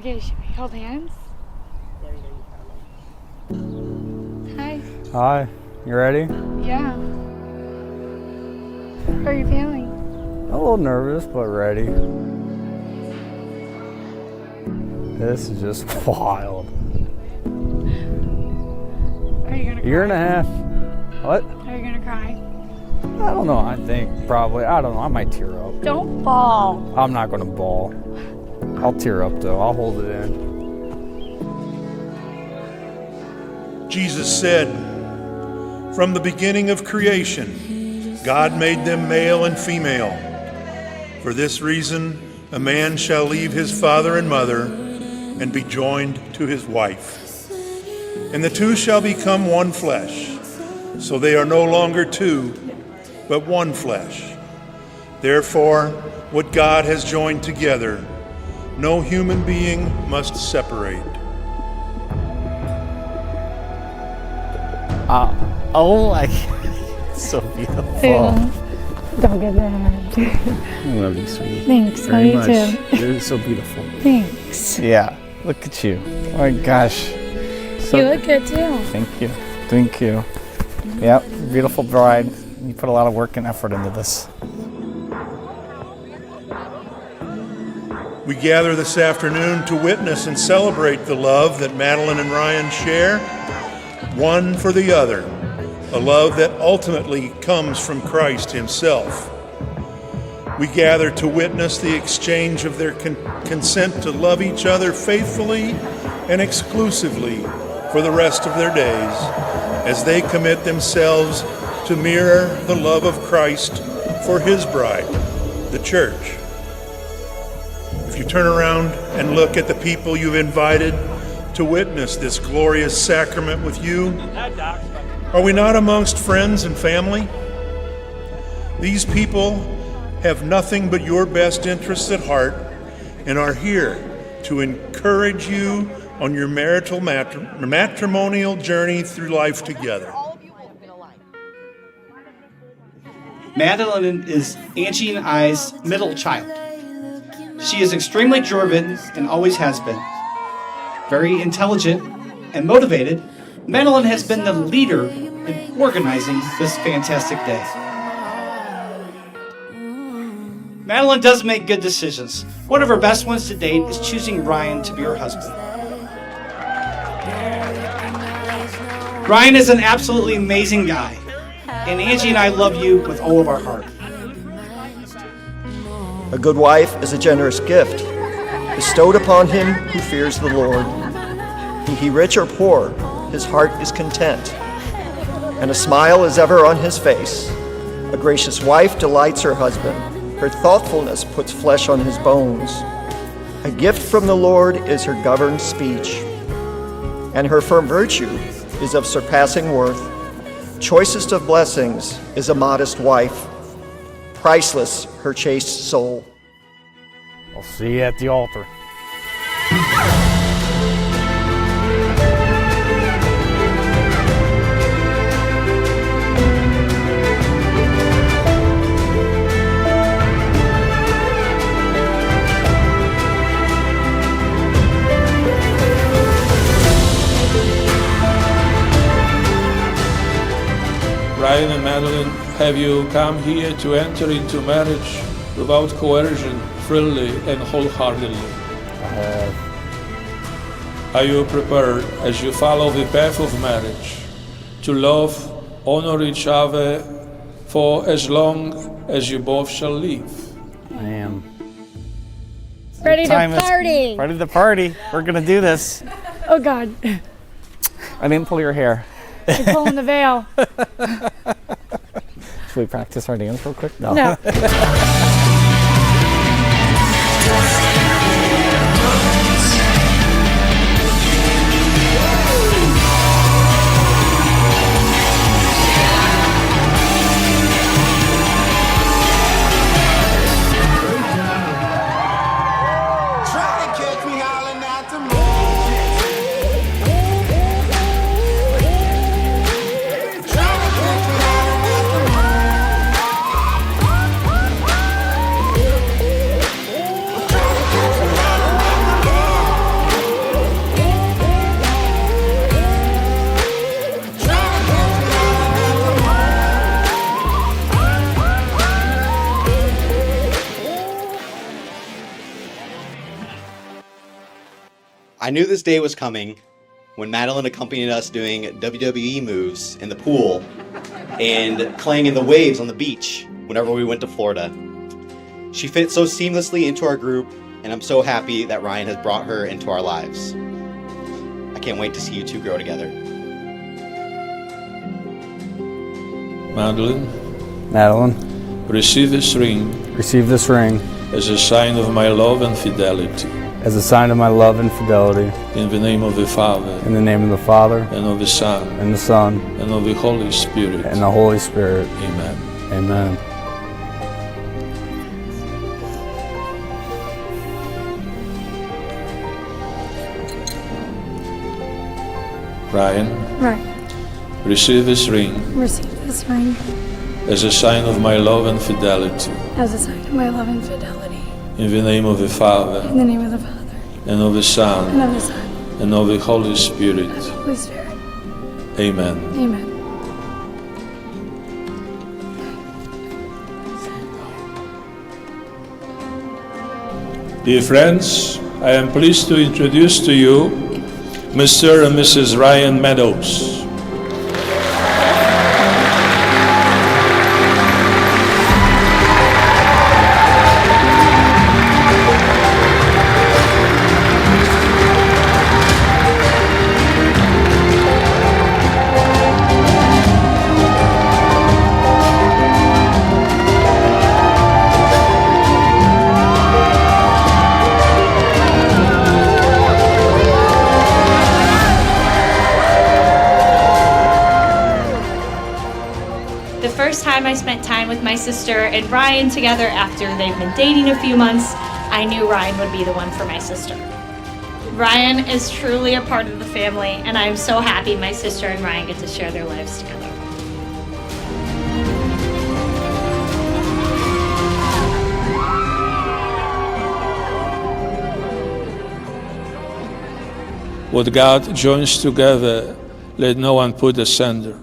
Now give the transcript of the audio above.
Okay, should we hold hands? Hi. Hi. You ready? Yeah. How are you feeling? A little nervous, but ready. This is just wild. Are you gonna cry? Year and a half. What? Are you gonna cry? I don't know. I think probably. I don't know. I might tear up. Don't bawl. I'm not gonna bawl. I'll tear up though. I'll hold it in. Jesus said, "From the beginning of creation, God made them male and female. For this reason, a man shall leave his father and mother and be joined to his wife. And the two shall become one flesh. So they are no longer two, but one flesh. Therefore, what God has joined together, no human being must separate." Oh my God. So beautiful. Don't get mad. I love you, sweetie. Thanks. Very Love you much. too. You're so beautiful. Thanks. Yeah. Look at you. Oh my gosh. So, You look good too. Thank you. Thank you. Yep. Beautiful bride. You put a lot of work and effort into this. We gather this afternoon to witness and celebrate the love that Madeline and Ryan share, one for the other, a love that ultimately comes from Christ himself. We gather to witness the exchange of their consent to love each other faithfully and exclusively for the rest of their days, as they commit themselves to mirror the love of Christ for his bride, the church. If you turn around and look at the people you've invited to witness this glorious sacrament with you, are we not amongst friends and family? These people have nothing but your best interests at heart and are here to encourage you on your matrimonial journey through life together. Madeline is Angie and I's middle child. She is extremely driven and always has been. Very intelligent and motivated, Madeline has been the leader in organizing this fantastic day. Madeline does make good decisions. One of her best ones to date is choosing Ryan to be her husband. Ryan is an absolutely amazing guy, and Angie and I love you with all of our heart. A good wife is a generous gift, bestowed upon him who fears the Lord. Be he rich or poor, his heart is content, and a smile is ever on his face. A gracious wife delights her husband. Her thoughtfulness puts flesh on his bones. A gift from the Lord is her governed speech, and her firm virtue is of surpassing worth. Choicest of blessings is a modest wife, priceless her chaste soul. I'll see you at the altar. Ryan and Madeline, have you come here to enter into marriage without coercion, freely and wholeheartedly? I have. Are you prepared, as you follow the path of marriage, to love, honor each other for as long as you both shall live? I am. Ready to Time is- party. Ready to party. We're gonna do this. Oh God. I didn't pull your hair. You're pulling the veil. Should we practice our dance real quick? No. No. I knew this day was coming when Madeline accompanied us doing WWE moves in the pool and playing in the waves on the beach whenever we went to Florida. She fit so seamlessly into our group, and I'm so happy that Ryan has brought her into our lives. I can't wait to see you two grow together. Madeline, receive this ring as a sign of my love and fidelity. In the name of the Father, and of the Son, and of the Holy Spirit. Amen. Amen. Ryan, Right. receive this ring Receive this ring as a sign of my love and fidelity. as a sign of my love and fidelity. In the name of the Father, In the name of the Father, and of the and Son, of the Son, and of the Holy Spirit. and of the Holy Spirit. Amen. Amen. Dear friends, I am pleased to introduce to you Mr. and Mrs. Ryan Meadows. The first time I spent time with my sister and Ryan together after they've been dating a few months, I knew Ryan would be the one for my sister. Ryan is truly a part of the family, and I'm so happy my sister and Ryan get to share their lives together. What God joins together, let no one put asunder.